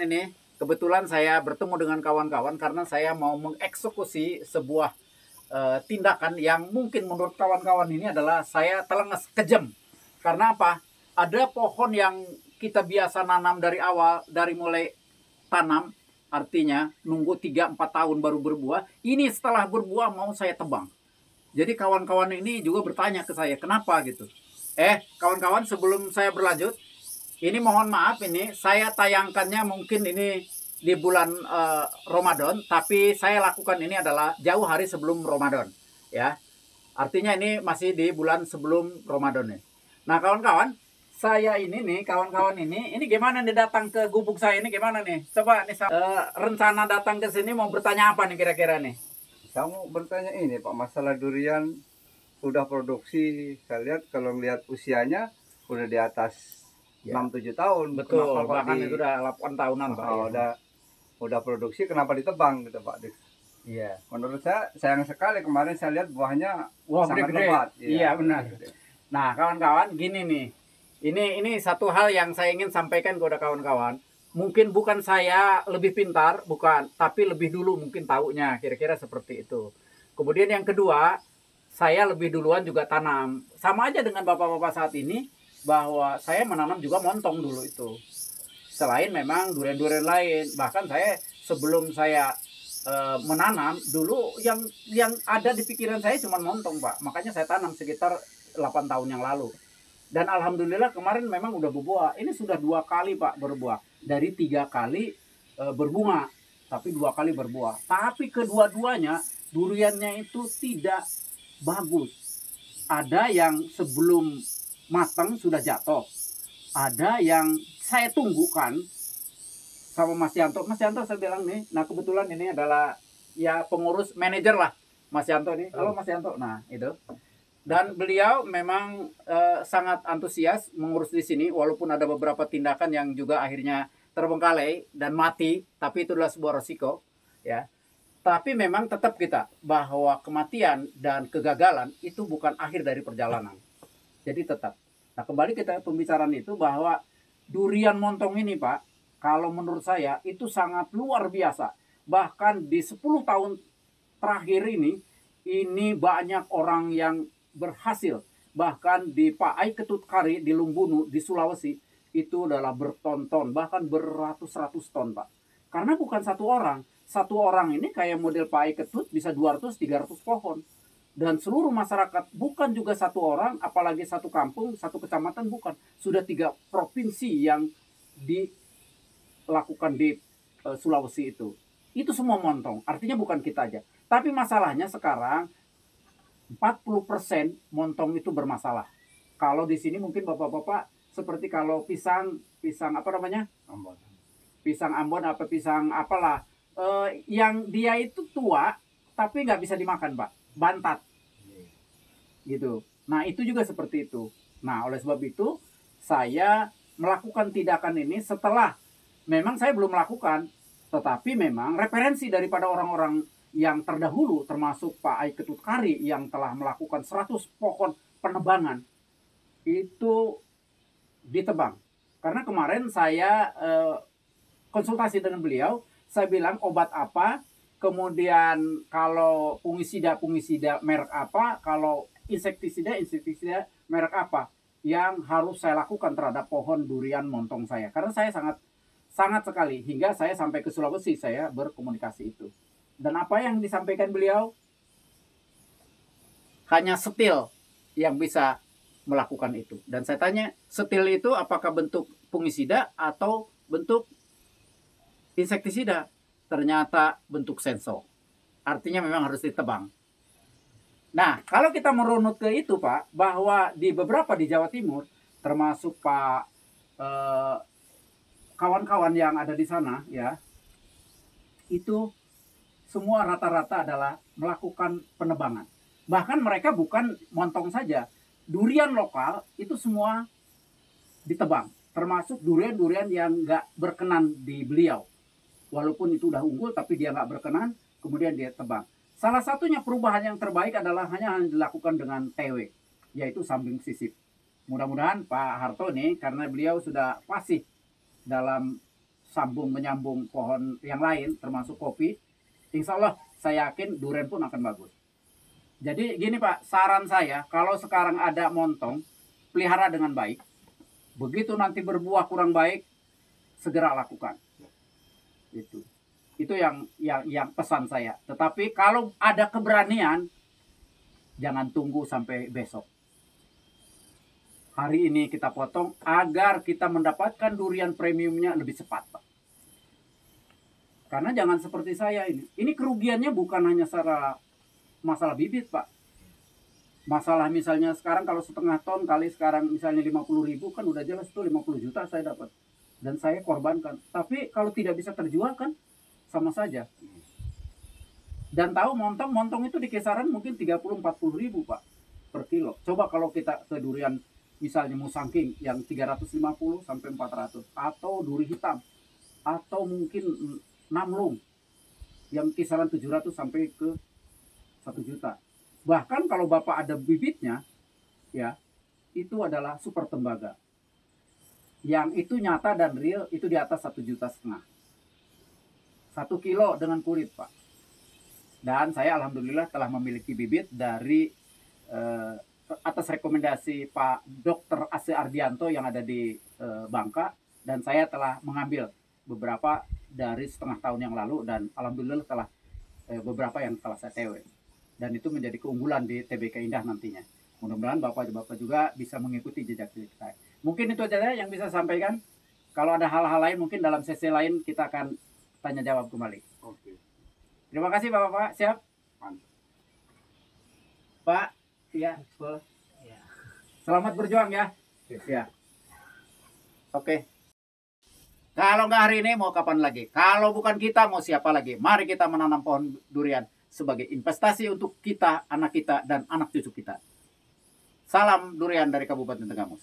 Ini kebetulan saya bertemu dengan kawan-kawan karena saya mau mengeksekusi sebuah tindakan yang mungkin menurut kawan-kawan ini adalah saya telenges, kejam. Karena apa? Ada pohon yang kita biasa nanam dari awal, dari mulai tanam, artinya nunggu 3-4 tahun baru berbuah. Ini setelah berbuah mau saya tebang. Jadi kawan-kawan ini juga bertanya ke saya, kenapa gitu? Kawan-kawan, sebelum saya berlanjut, ini mohon maaf, ini saya tayangkannya mungkin ini di bulan Ramadan, tapi saya lakukan ini adalah jauh hari sebelum Ramadan, ya. Artinya ini masih di bulan sebelum Ramadan nih. Nah, kawan-kawan, saya ini nih, kawan-kawan ini gimana nih datang ke gubuk saya ini gimana nih? Coba nih rencana datang ke sini mau bertanya apa nih kira-kira nih? Saya mau bertanya ini Pak, masalah durian udah produksi. Saya lihat kalau lihat usianya udah di atas 6-7 tahun. Betul, Kenapa bahkan itu udah 8 tahunan Pak. Udah produksi, kenapa ditebang gitu Pak? Iya. Menurut saya sayang sekali, kemarin saya lihat buahnya sangat gede-gede. lebat. Iya, benar. Nah, kawan-kawan, gini nih. Ini satu hal yang saya ingin sampaikan kepada kawan-kawan. Mungkin bukan saya lebih pintar, bukan, tapi lebih dulu mungkin taunya, kira-kira seperti itu. Kemudian yang kedua, saya lebih duluan juga tanam. Sama aja dengan bapak-bapak saat ini, bahwa saya menanam juga montong dulu itu. Selain memang durian-durian lain, bahkan saya sebelum saya menanam dulu yang ada di pikiran saya cuma montong Pak. Makanya saya tanam sekitar 8 tahun yang lalu. Dan alhamdulillah kemarin memang udah berbuah. Ini sudah 2 kali Pak berbuah. Dari 3 kali berbunga, tapi 2 kali berbuah. Tapi kedua-duanya duriannya itu tidak bagus. Ada yang sebelum matang sudah jatuh. Ada yang saya tunggukan sama Mas Yanto. Mas Yanto saya bilang nih, nah kebetulan ini adalah ya pengurus manajer lah Mas Yanto nih. Halo Mas Yanto. Nah itu. Dan beliau memang sangat antusias mengurus di sini, walaupun ada beberapa tindakan yang juga akhirnya terbengkalai dan mati, tapi itu adalah sebuah resiko, ya. Tapi memang tetap kita bahwa kematian dan kegagalan itu bukan akhir dari perjalanan. Jadi tetap. Nah kembali kita pembicaraan itu bahwa durian montong ini Pak, kalau menurut saya itu sangat luar biasa. Bahkan di 10 tahun terakhir ini banyak orang yang berhasil. Bahkan di Paai Ketut Kari di Lumbunu di Sulawesi itu adalah berton-ton, bahkan beratus-ratus ton Pak. Karena bukan satu orang. Satu orang ini kayak model Paai Ketut bisa 200-300 pohon. Dan seluruh masyarakat, bukan juga satu orang, apalagi satu kampung, satu kecamatan, bukan. Sudah 3 provinsi yang dilakukan di Sulawesi itu. Itu semua montong, artinya bukan kita aja. Tapi masalahnya sekarang 40% montong itu bermasalah. Kalau di sini mungkin bapak-bapak seperti kalau pisang apa namanya? Ambon. Pisang Ambon apa pisang apalah. Yang dia itu tua tapi nggak bisa dimakan Pak. Bantat. Gitu. Nah itu juga seperti itu. Nah oleh sebab itu saya melakukan tindakan ini setelah memang saya belum melakukan, tetapi memang referensi daripada orang-orang yang terdahulu termasuk Pak Ai Ketut Kari yang telah melakukan 100 pohon penebangan itu ditebang. Karena kemarin saya konsultasi dengan beliau, saya bilang obat apa, kemudian kalau fungisida merek apa, kalau insektisida merek apa yang harus saya lakukan terhadap pohon durian montong saya. Karena saya sangat sekali, hingga saya sampai ke Sulawesi saya berkomunikasi itu. Dan apa yang disampaikan beliau? Hanya setil yang bisa melakukan itu. Dan saya tanya, setil itu apakah bentuk fungisida atau bentuk insektisida? Ternyata bentuk sensor. Artinya memang harus ditebang. Nah, kalau kita merunut ke itu Pak, bahwa di beberapa di Jawa Timur, termasuk Pak kawan-kawan yang ada di sana, ya, itu semua rata-rata adalah melakukan penebangan. Bahkan mereka bukan montong saja, durian lokal itu semua ditebang, termasuk durian-durian yang nggak berkenan di beliau. Walaupun itu udah unggul, tapi dia nggak berkenan, kemudian dia tebang. Salah satunya perubahan yang terbaik adalah hanya dilakukan dengan TW, yaitu sambing sisip. Mudah-mudahan Pak Harto nih, karena beliau sudah fasih dalam sambung menyambung pohon yang lain termasuk kopi, insya Allah saya yakin durian pun akan bagus. Jadi gini Pak, saran saya kalau sekarang ada montong, pelihara dengan baik. Begitu nanti berbuah kurang baik, segera lakukan. Itu yang pesan saya. Tetapi kalau ada keberanian, jangan tunggu sampai besok. Hari ini kita potong agar kita mendapatkan durian premiumnya lebih cepat, Pak. Karena jangan seperti saya ini. Ini kerugiannya bukan hanya secara masalah bibit, Pak. Masalah misalnya sekarang kalau setengah ton kali sekarang misalnya 50.000 kan udah jelas tuh 50 juta saya dapat. Dan saya korbankan. Tapi kalau tidak bisa terjual kan sama saja. Dan tahu montong itu di kisaran mungkin 30-40 ribu Pak per kilo. Coba kalau kita ke durian misalnya musangking yang 350 sampai 400 atau duri hitam atau mungkin namlung yang kisaran 700 sampai ke 1 juta. Bahkan kalau Bapak ada bibitnya ya, itu adalah super tembaga. Yang itu nyata dan real itu di atas 1,5 juta. 1 kilo dengan kulit, Pak. Dan saya alhamdulillah telah memiliki bibit dari atas rekomendasi Pak Dr. Ase Ardianto yang ada di Bangka, dan saya telah mengambil beberapa dari setengah tahun yang lalu dan alhamdulillah telah beberapa yang telah saya TW. Dan itu menjadi keunggulan di TBK Indah nantinya. Mudah-mudahan Bapak-Bapak juga bisa mengikuti jejak kita. Mungkin itu saja yang bisa saya sampaikan. Kalau ada hal-hal lain mungkin dalam sesi lain kita akan tanya jawab kembali. Oke. Terima kasih Bapak-Bapak. Siap? Mantap. Pak, ya, boleh. Selamat berjuang ya. Ya. Oke. Kalau nggak hari ini mau kapan lagi? Kalau bukan kita mau siapa lagi? Mari kita menanam pohon durian sebagai investasi untuk kita, anak kita, dan anak cucu kita. Salam durian dari Kabupaten Tenggamus.